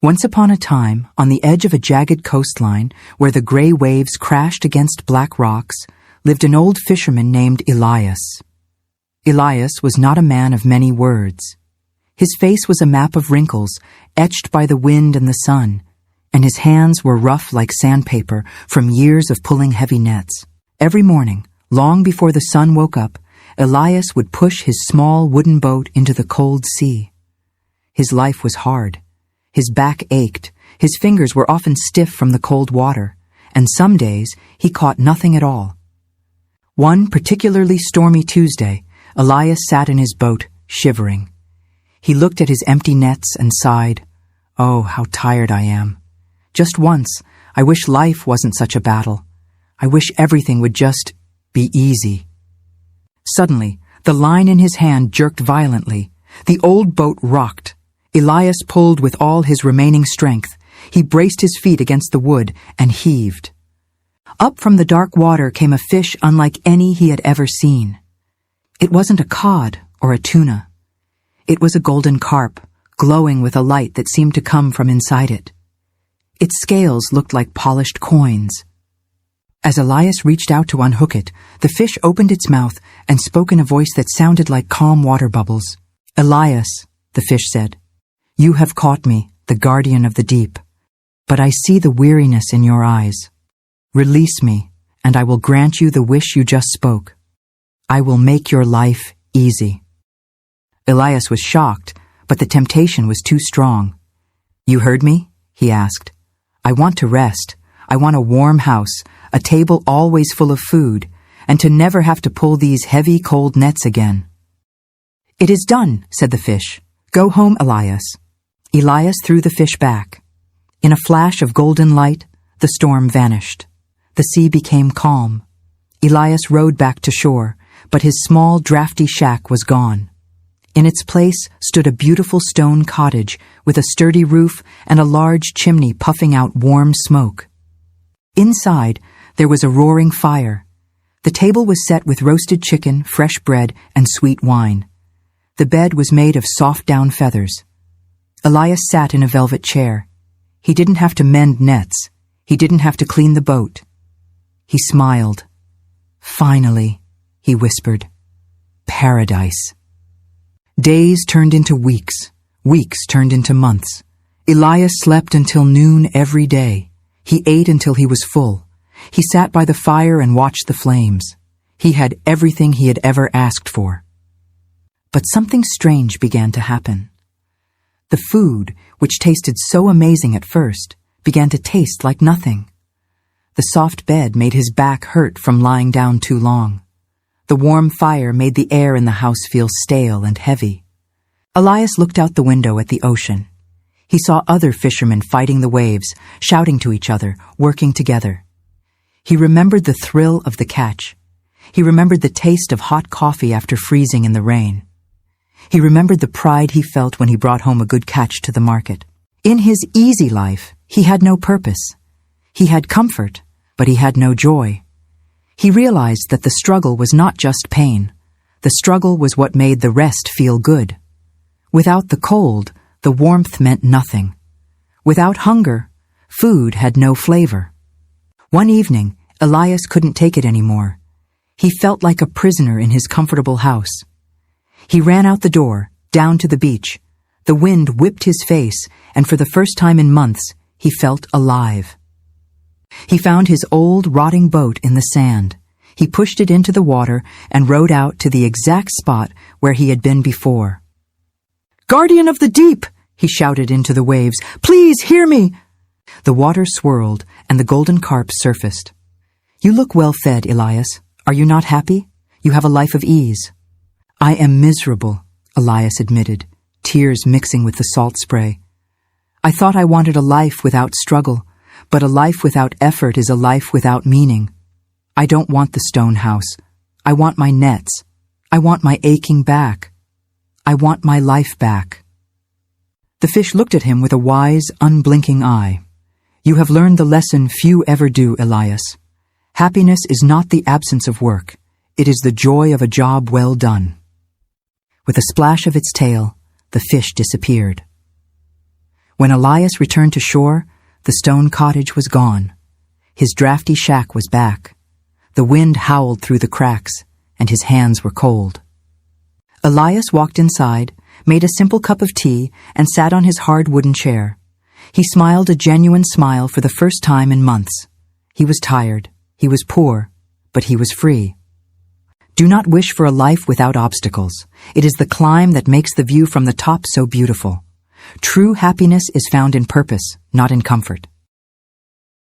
Once upon a time, on the edge of a jagged coastline, where the gray waves crashed against black rocks, lived an old fisherman named Elias. Elias was not a man of many words. His face was a map of wrinkles, etched by the wind and the sun, and his hands were rough like sandpaper from years of pulling heavy nets. Every morning, long before the sun woke up, Elias would push his small wooden boat into the cold sea. His life was hard. His back ached, his fingers were often stiff from the cold water, and some days he caught nothing at all. One particularly stormy Tuesday, Elias sat in his boat, shivering. He looked at his empty nets and sighed, "Oh, how tired I am. Just once, I wish life wasn't such a battle. I wish everything would just be easy." Suddenly, the line in his hand jerked violently. The old boat rocked. Elias pulled with all his remaining strength. He braced his feet against the wood and heaved. Up from the dark water came a fish unlike any he had ever seen. It wasn't a cod or a tuna. It was a golden carp, glowing with a light that seemed to come from inside it. Its scales looked like polished coins. As Elias reached out to unhook it, the fish opened its mouth and spoke in a voice that sounded like calm water bubbles. "Elias," the fish said, "you have caught me, the guardian of the deep, but I see the weariness in your eyes. Release me, and I will grant you the wish you just spoke. I will make your life easy." Elias was shocked, but the temptation was too strong. "You heard me?" he asked. "I want to rest. I want a warm house, a table always full of food, and to never have to pull these heavy, cold nets again." "It is done," said the fish. "Go home, Elias." Elias threw the fish back. In a flash of golden light, the storm vanished. The sea became calm. Elias rowed back to shore, but his small, drafty shack was gone. In its place stood a beautiful stone cottage with a sturdy roof and a large chimney puffing out warm smoke. Inside, there was a roaring fire. The table was set with roasted chicken, fresh bread, and sweet wine. The bed was made of soft down feathers. Elias sat in a velvet chair. He didn't have to mend nets. He didn't have to clean the boat. He smiled. "Finally," he whispered. "Paradise." Days turned into weeks. Weeks turned into months. Elias slept until noon every day. He ate until he was full. He sat by the fire and watched the flames. He had everything he had ever asked for. But something strange began to happen. The food, which tasted so amazing at first, began to taste like nothing. The soft bed made his back hurt from lying down too long. The warm fire made the air in the house feel stale and heavy. Elias looked out the window at the ocean. He saw other fishermen fighting the waves, shouting to each other, working together. He remembered the thrill of the catch. He remembered the taste of hot coffee after freezing in the rain. He remembered the pride he felt when he brought home a good catch to the market. In his easy life, he had no purpose. He had comfort, but he had no joy. He realized that the struggle was not just pain. The struggle was what made the rest feel good. Without the cold, the warmth meant nothing. Without hunger, food had no flavor. One evening, Elias couldn't take it anymore. He felt like a prisoner in his comfortable house. He ran out the door, down to the beach. The wind whipped his face, and for the first time in months, he felt alive. He found his old, rotting boat in the sand. He pushed it into the water and rowed out to the exact spot where he had been before. "Guardian of the deep!" he shouted into the waves. "Please hear me!" The water swirled, and the golden carp surfaced. "You look well fed, Elias. Are you not happy? You have a life of ease." "I am miserable," Elias admitted, tears mixing with the salt spray. "I thought I wanted a life without struggle, but a life without effort is a life without meaning. I don't want the stone house. I want my nets. I want my aching back. I want my life back." The fish looked at him with a wise, unblinking eye. "You have learned the lesson few ever do, Elias. Happiness is not the absence of work. It is the joy of a job well done." With a splash of its tail, the fish disappeared. When Elias returned to shore, the stone cottage was gone. His drafty shack was back. The wind howled through the cracks, and his hands were cold. Elias walked inside, made a simple cup of tea, and sat on his hard wooden chair. He smiled a genuine smile for the first time in months. He was tired, he was poor, but he was free. Do not wish for a life without obstacles. It is the climb that makes the view from the top so beautiful. True happiness is found in purpose, not in comfort.